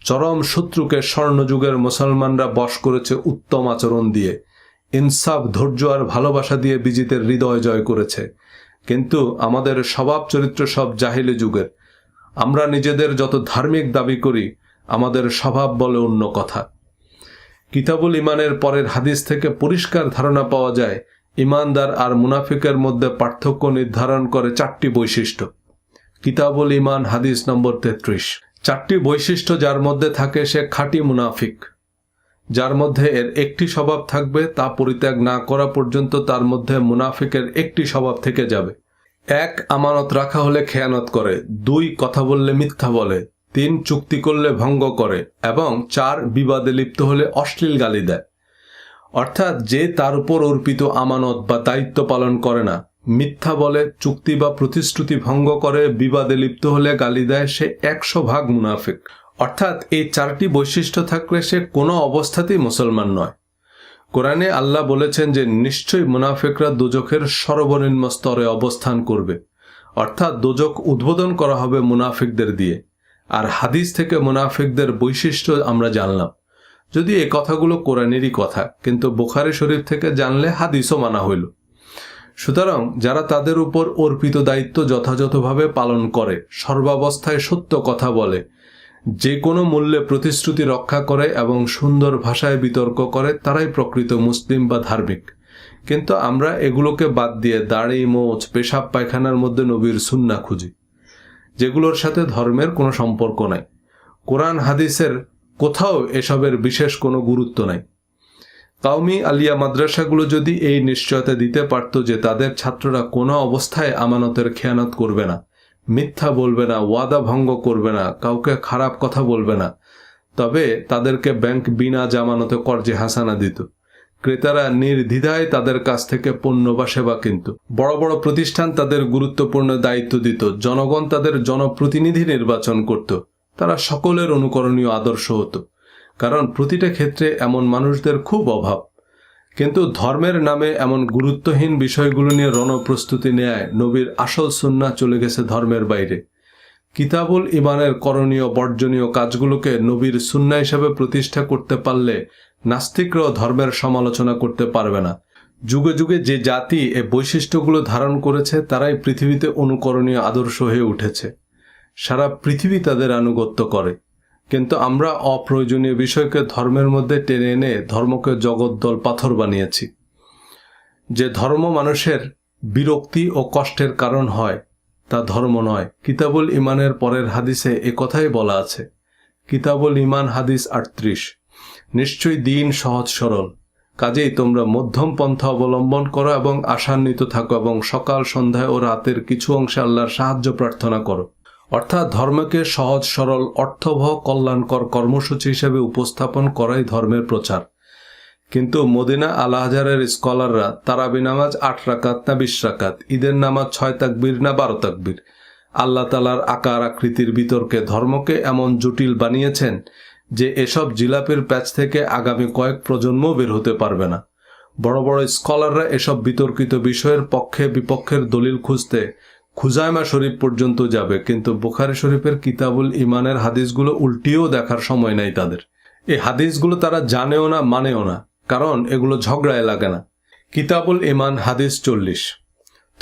চরম শত্রুকে স্বর্ণযুগের মুসলমানরা বশ করেছে উত্তম আচরণ দিয়ে, ইনসাফ, ধৈর্য আর ভালোবাসা দিয়ে বিজিতের হৃদয় জয় করেছে। কিন্তু আমাদের স্বভাব চরিত্র সব জাহিলি যুগের। আমরা নিজেদের যত ধার্মিক দাবি করি, আমাদের স্বভাব বলে অন্য কথা। কিতাবুল ইমানের পরের হাদিস থেকে পরিষ্কার ধারণা পাওয়া যায় ইমানদার আর মুনাফিকের মধ্যে পার্থক্য নির্ধারণ করে 4টি বৈশিষ্ট্য। কিতাবুল ইমান হাদিস নম্বর 33। 4টি বৈশিষ্ট্য যার মধ্যে থাকে সে খাঁটি মুনাফিক। যার মধ্যে এর একটি স্বভাব থাকবে, তা পরিত্যাগ না করা পর্যন্ত তার মধ্যে মুনাফিকের একটি স্বভাব থেকে যাবে। 1. আমানত রাখা হলে খেয়ানত করে। 2. কথা বললে মিথ্যা বলে। 3. চুক্তি করলে ভঙ্গ করে। এবং 4. বিবাদে লিপ্ত হলে অশ্লীল গালি দেয়। অর্থাৎ যে তার উপর অর্পিত আমানত বা দায়িত্ব পালন করে না, মিথ্যা বলে, চুক্তি বা প্রতিশ্রুতি ভঙ্গ করে, বিবাদে লিপ্ত হলে গালি দেয়, সে 100% মুনাফিক। অর্থাৎ এই 4টি বৈশিষ্ট্য থাকলে সে কোনো অবস্থাতেই মুসলমান নয়। কোরআনে আল্লাহ বলেছেন যে নিশ্চয়ই মুনাফিকরা দোজখের সর্বনিম্ন স্তরে অবস্থান করবে। অর্থাৎ দোজখ উদ্বোধন করা হবে মুনাফিকদের দিয়ে। আর হাদিস থেকে মুনাফিকদের বৈশিষ্ট্য আমরা জানলাম। যদি এই কথাগুলো কোরআনেরই কথা, কিন্তু বুখারী শরীফ থেকে জানলে হাদিসও মানা হইল। সুতরাং যারা তাদের উপর অর্পিত দায়িত্ব যথাযথভাবে পালন করে, সর্বাবস্থায় সত্য কথা বলে, যে কোনো মূল্যে প্রতিশ্রুতি রক্ষা করে এবং সুন্দর ভাষায় বিতর্ক করে, তারাই প্রকৃত মুসলিম বা ধার্মিক। কিন্তু আমরা এগুলোকে বাদ দিয়ে দাড়ি, মোচ, পেশাব পায়খানার মধ্যে নবীর সুন্নাহ খুঁজি, যেগুলোর সাথে ধর্মের কোনো সম্পর্ক নাই। কোরআন হাদিসের কোথাও এসবের বিশেষ কোনো গুরুত্ব নাই। কাউমি আলিয়া মাদ্রাসাগুলো যদি এই নিশ্চয়তা দিতে পারত যে তাদের ছাত্ররা কোনো অবস্থায় আমানতের খেয়ানত করবে না, মিথ্যা বলবে না, ওয়াদা ভঙ্গ করবে না, কাউকে খারাপ কথা বলবে না, তবে তাদেরকে ব্যাংক বিনা জামানতে কর্জে হাসানা দিত। ক্রেতারা নির্দ্বিধায় তাদের কাছ থেকে পণ্য বা সেবা কিনত। বড় বড় প্রতিষ্ঠান তাদের গুরুত্বপূর্ণ দায়িত্ব দিত। জনগণ তাদের জনপ্রতিনিধি নির্বাচন করত। তারা সকলের অনুকরণীয় আদর্শ হতো, কারণ প্রতিটা ক্ষেত্রে এমন মানুষদের খুব অভাব। কিন্তু ধর্মের নামে এমন গুরুত্বহীন বিষয়গুলো নিয়ে রণপ্রস্তুতি নেয় নবীর আসল সুন্নাহ চলে গেছে ধর্মের বাইরে। কিতাবুল ইমানের করণীয় বর্জনীয় কাজগুলোকে নবীর সুন্নাহ হিসেবে প্রতিষ্ঠা করতে পারলে নাস্তিকরাও ধর্মের সমালোচনা করতে পারবে না। যুগে যুগে যে জাতি এ বৈশিষ্ট্যগুলো ধারণ করেছে, তারাই পৃথিবীতে অনুকরণীয় আদর্শ হয়ে উঠেছে। সারা পৃথিবী তাদের আনুগত্য করে। কিন্তু আমরা অপ্রয়োজনীয় বিষয়কে ধর্মের মধ্যে টেনে এনে ধর্মকে জগদ্দল পাথর বানিয়েছি। যে ধর্ম মানুষের বিরক্তি ও কষ্টের কারণ হয়, তা ধর্ম নয়। কিতাবুল ইমানের পরের হাদিসে এ কথাই বলা আছে। কিতাবুল ইমান হাদিস 38। নিশ্চয়ই দিন সহজ সরল, কাজেই তোমরা মধ্যম পন্থা অবলম্বন করো এবং আশান্বিত থাকো এবং সকাল সন্ধ্যায় ও রাতের কিছু অংশে আল্লাহর সাহায্য প্রার্থনা করো। অর্থাৎ ধর্মকে সহজ সরল, অর্থবহ, কল্যাণকর কর্মসূচি হিসেবে উপস্থাপন করাই ধর্মের প্রচার। কিন্তু মদিনা আল আজহারের স্কলাররা তারাবি নামাজ 8 রাকাত না 20 রাকাত, ঈদের নামাজ 6 তাকবীর না 12 তাকবীর, আল্লাহ তাআলার আকার আকৃতির বিতর্কে ধর্মকে এমন জটিল বানিয়েছেন যে এসব জিলাপির প্যাচ থেকে আগামী কয়েক প্রজন্ম বের হতে পারবে না। বড় বড় স্কলাররা এসব বিতর্কিত বিষয়ের পক্ষে বিপক্ষের দলিল খুঁজতে খুজাইমা শরীফ পর্যন্ত যাবে, কিন্তু বুখারী শরীফের কিতাবুল ইমানের হাদিসগুলো উল্টিয়েও দেখার সময় নাই তাদের। এই হাদিসগুলো তারা জানেও না, মানেও না, কারণ এগুলো ঝগড়ায় লাগে না। কিতাবুল ইমান হাদিস 40।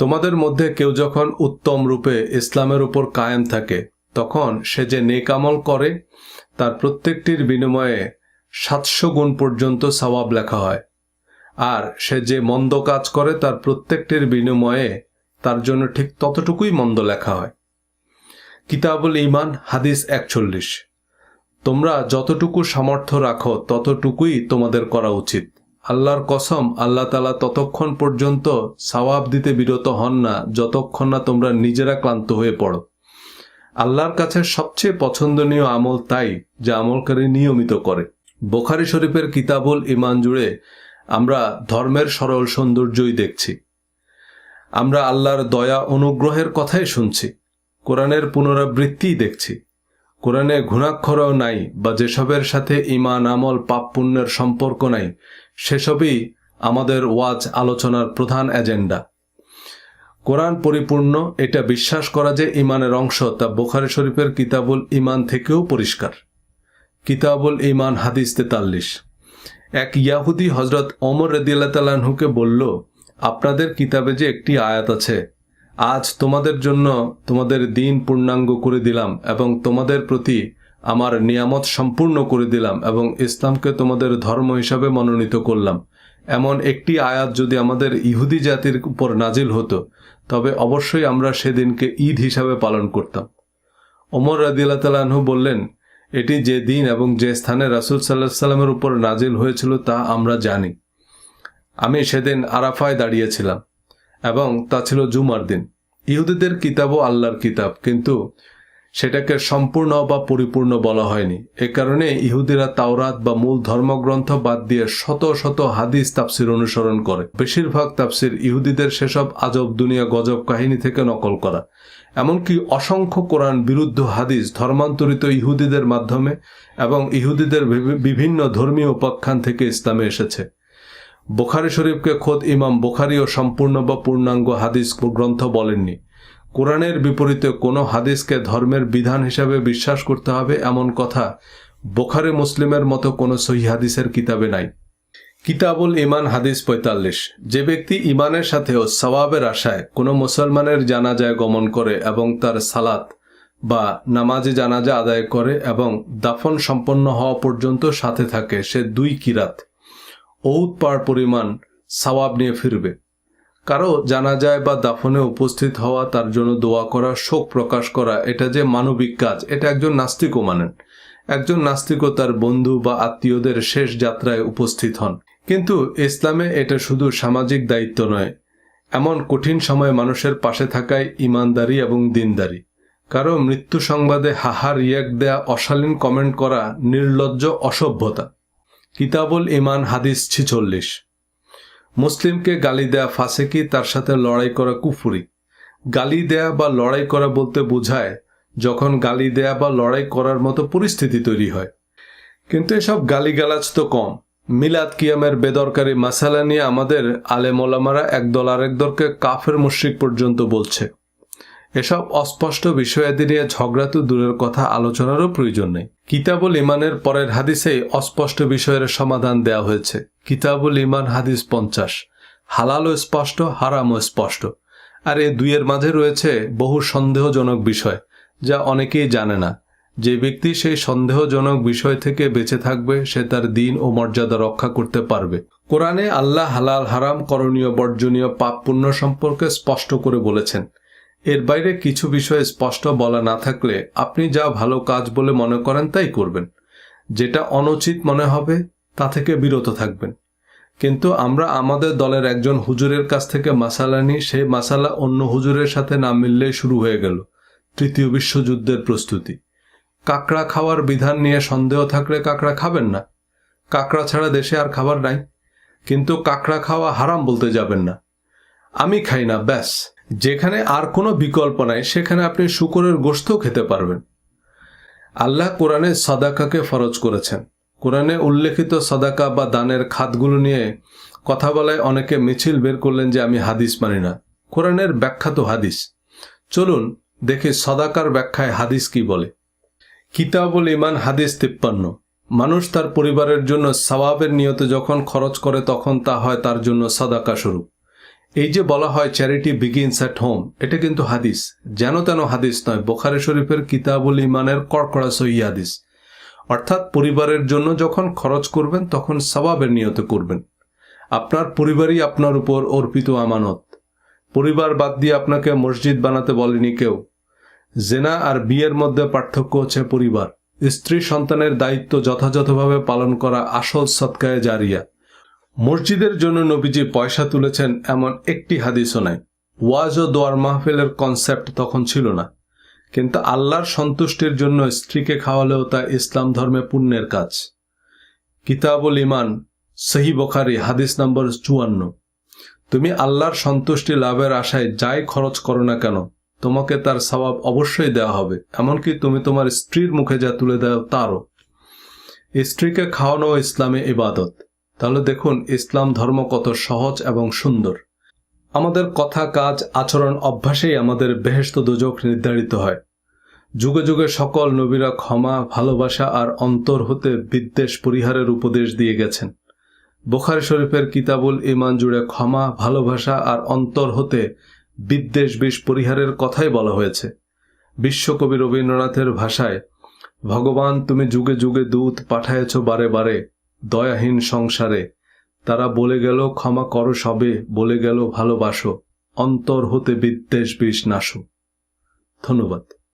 তোমাদের মধ্যে কেউ যখন উত্তম রূপে ইসলামের উপর কায়েম থাকে, তখন সে যে নেক আমল করে তার প্রত্যেকটির বিনিময়ে 700 গুণ পর্যন্ত সওয়াব লেখা হয়, আর সে যে মন্দ কাজ করে তার প্রত্যেকটির বিনিময়ে তার জন্য ঠিক ততটুকুই মন্দ লেখা হয়। কিতাবুল ইমান হাদিস 41। তোমরা যতটুকু সামর্থ্য রাখো ততটুকুই তোমাদের করা উচিত। আল্লাহর কসম, আল্লাহ তাআলা ততক্ষণ পর্যন্ত সওয়াব দিতে বিরত হন না যতক্ষণ না তোমরা নিজেরা ক্লান্ত হয়ে পড়ো। আল্লাহর কাছে সবচেয়ে পছন্দনীয় আমল তাই যা আমলকারী নিয়মিত করে। বুখারী শরীফের কিতাবুল ইমান জুড়ে আমরা ধর্মের সরল সৌন্দর্যই দেখছি। আমরা আল্লাহর দয়া অনুগ্রহের কথাই শুনছি, কোরআনের পুনরাবৃত্তিই দেখছি। কোরআনে ঘুণাক্ষরও নাই বা যেসবের সাথে ঈমান, আমল, পাপ পুণ্যের সম্পর্ক নাই, সেসবই আমাদের ওয়াজ আলোচনার প্রধান এজেন্ডা। কোরআন পরিপূর্ণ এটা বিশ্বাস করা যে ঈমানের অংশ, তা বুখারী শরীফের কিতাবুল ইমান থেকেও পরিষ্কার। কিতাবুল ঈমান হাদিস 43। এক ইয়াহুদি হযরত ওমর রাদিয়াল্লাহু তাআলা আনহুকে বলল, আপনাদের কিতাবে যে একটি আয়াত আছে, আজ তোমাদের জন্য তোমাদের দিন পূর্ণাঙ্গ করে দিলাম এবং তোমাদের প্রতি আমার নিয়ামত সম্পূর্ণ করে দিলাম এবং ইসলামকে তোমাদের ধর্ম হিসাবে মনোনীত করলাম, এমন একটি আয়াত যদি আমাদের ইহুদি জাতির উপর নাজিল হতো তবে অবশ্যই আমরা সেদিনকে ঈদ হিসাবে পালন করতাম। ওমর রাদিয়াল্লাহু তাআলা আনহু বললেন, এটি যে দিন এবং যে স্থানে রাসূল সাল্লাল্লাহু আলাইহি সাল্লামের উপর নাজিল হয়েছিল তা আমরা জানি। আমি সেদিন আরাফায় দাঁড়িয়েছিলাম এবং তা ছিল জুমার দিন। ইহুদিদের কিতাবও আল্লাহর কিতাব, কিন্তু সেটাকে সম্পূর্ণ বা পরিপূর্ণ বলা হয়নি। এ কারণে ইহুদিরা তাওরাত বা মূল ধর্মগ্রন্থ বাদ দিয়ে শত শত হাদিস তাফসির অনুসরণ করে। বেশিরভাগ তাফসির ইহুদিদের সেসব আজব দুনিয়া গজব কাহিনী থেকে নকল করা। এমনকি অসংখ্য কোরআন বিরুদ্ধ হাদিস ধর্মান্তরিত ইহুদিদের মাধ্যমে এবং ইহুদিদের বিভিন্ন ধর্মীয় উপাখ্যান থেকে ইসলামে এসেছে। বুখারী শরীফকে খোদ ইমাম বুখারীও সম্পূর্ণ বা পূর্ণাঙ্গ হাদিস গ্রন্থ বলেননি। কোরআনের বিপরীতে কোনো হাদিসকে ধর্মের বিধান হিসাবে বিশ্বাস করতে হবে এমন কথা বুখারী মুসলিমের মতো কোনো সহিহ হাদিসের কিতাবে নাই। কিতাবুল ঈমান হাদিস 45। যে ব্যক্তি ঈমানের সাথেও সওয়াবের আশায় কোনো মুসলমানের জানাজায় গমন করে এবং তার সালাত বা নামাজে জানাজা আদায় করে এবং দাফন সম্পন্ন হওয়া পর্যন্ত সাথে থাকে, সে 2 কিরাত উহুদ পাহাড় পরিমাণ সওয়াব নিয়ে ফিরবে। কারো জানাজায় বা দাফনে উপস্থিত হওয়া, তার জন্য দোয়া করা, শোক প্রকাশ করা, এটা যে মানবিক কাজ, এটা একজন নাস্তিকও মানেন। একজন নাস্তিকও তার বন্ধু বা আত্মীয়দের শেষ যাত্রায় উপস্থিত হন। কিন্তু ইসলামে এটা শুধু সামাজিক দায়িত্ব নয়, এমন কঠিন সময়ে মানুষের পাশে থাকায় ইমানদারি এবং দিনদারি। কারো মৃত্যু সংবাদে হাহা রিয়াক্ট দেয়া, অশালীন কমেন্ট করা নির্লজ্জ অসভ্যতা। কিতাবুল ঈমান হাদিস 46। মুসলিমকে গালি দেয়া ফাসেকি, তার সাথে লড়াই করা কুফরি। গালি দেয়া বা লড়াই করা বলতে বোঝায় যখন গালি দেয়া বা লড়াই করার মতো পরিস্থিতি তৈরি হয়। কিন্তু এসব গালিগালাজ তো কম। মিলাদ কিয়ামের বেদরকারি মাসালা নিয়ে আমাদের আলেম ওলামারা একদল আরেক দলকে কাফের মুশরিক পর্যন্ত বলছে। এসব অস্পষ্ট বিষয়াদি নিয়ে ঝগড়া তো দূরের কথা, আলোচনারও প্রয়োজন নেই। কিতাবুল ঈমানের পরের হাদিসেই অস্পষ্ট বিষয়ের সমাধান দেয়া হয়েছে। কিতাবুল ঈমান হাদিস 50। হালালও স্পষ্ট, হারামও স্পষ্ট, আর এই দুইয়ের মাঝে রয়েছে বহু সন্দেহজনক বিষয় যা অনেকেই জানে না। যে ব্যক্তি সেই সন্দেহজনক বিষয় থেকে বেঁচে থাকবে সে তার দিন ও মর্যাদা রক্ষা করতে পারবে। কোরআনে আল্লাহ হালাল হারাম, করণীয় বর্জনীয়, পাপ পুণ্য সম্পর্কে স্পষ্ট করে বলেছেন। এর বাইরে কিছু বিষয় স্পষ্ট বলা না থাকলে আপনি যা ভালো কাজ বলে মনে করেন তাই করবেন, যেটা অনুচিত মনে হবে তা থেকে বিরত থাকবেন। কিন্তু আমরা আমাদের দলের একজন হুজুরের কাছ থেকে মাসালা নিই, সেই মাসালা অন্য হুজুরের সাথে না মিললেই শুরু হয়ে গেল তৃতীয় বিশ্বযুদ্ধের প্রস্তুতি। কাঁকড়া খাওয়ার বিধান নিয়ে সন্দেহ থাকলে কাঁকড়া খাবেন না। কাঁকড়া ছাড়া দেশে আর খাবার নাই, কিন্তু কাঁকড়া খাওয়া হারাম বলতে যাবেন না। আমি খাই না, ব্যাস। যেখানে আর কোনো বিকল্প নাই সেখানে আপনি শূকরের গোশতও খেতে পারবেন। আল্লাহ কোরআনে সাদাকাকে ফরজ করেছেন। কোরআনে উল্লেখিত সাদাকা বা দানের খাতগুলো নিয়ে কথা বলায় অনেকে মিছিল বের করলেন যে আমি হাদিস মানি না। কোরআনের ব্যাখ্যা তো হাদিস। চলুন দেখি সাদাকার ব্যাখ্যায় হাদিস কি বলে। কিতাবুল ঈমান হাদিস 53। মানুষ তার পরিবারের জন্য সওয়াবের নিয়তে যখন খরচ করে তখন তা হয় তার জন্য সাদাকা স্বরূপ। এই যে বলা হয় চ্যারিটি বিগিনস অ্যাট হোম, এটা কিন্তু হাদিস, যেন তেন হাদিস নয়। বুখারী শরীফের কিতাবুল ঈমানের কড়কড়া সহিহ হাদিস। অর্থাৎ পরিবারের জন্য যখন খরচ করবেন তখন সওয়াবের নিয়তে করবেন। আপনার পরিবারই আপনার উপর অর্পিত আমানত। পরিবার বাদ দিয়ে আপনাকে মসজিদ বানাতে বলেনি কেউ। জেনা আর বিয়ের মধ্যে পার্থক্য হচ্ছে পরিবার। স্ত্রী সন্তানের দায়িত্ব যথাযথভাবে পালন করা আসল সদকায়ে জারিয়া। মসজিদের জন্য নবীজি পয়সা তুলেছেন এমন একটি হাদিসও নাই। ওয়াজ ও দোয়ার মাহফিলের কনসেপ্ট তখন ছিল না। কিন্তু আল্লাহর সন্তুষ্টির জন্য স্ত্রীকে খাওয়ালেও তা ইসলাম ধর্মে পুণ্যের কাজ। কিতাবুল ঈমান সহিহ বুখারী হাদিস নম্বর 54। তুমি আল্লাহর সন্তুষ্টি লাভের আশায় যাই খরচ করো না কেন তোমাকে তার সওয়াব অবশ্যই দেওয়া হবে, এমনকি তুমি তোমার স্ত্রীর মুখে যা তুলে দাও তারও। স্ত্রীকে খাওয়ানো ইসলামে ইবাদত। তাহলে দেখুন ইসলাম ধর্ম কত সহজ এবং সুন্দর। আমাদের কথা, কাজ, আচরণ, অভ্যাসেই আমাদের বেহেশত দোজখ নির্ধারিত হয়। যুগে যুগে সকল নবীরা ক্ষমা, ভালোবাসা আর অন্তর হতে বিদ্বেষ পরিহারের উপদেশ দিয়ে গেছেন। বুখারী শরীফের কিতাবুল ঈমান জুড়ে ক্ষমা, ভালোবাসা আর অন্তর হতে বিদ্বেষ বিষ পরিহারের কথাই বলা হয়েছে। বিশ্বকবি রবীন্দ্রনাথের ভাষায়, ভগবান তুমি যুগে যুগে দূত পাঠায়েছ বারে বারে, দয়াহীন সংসারে, তারা বলে গেল ক্ষমা করো সবে, বলে গেল ভালোবাসো, অন্তর হতে বিদ্বেষ বিষ নাশো। ধন্যবাদ।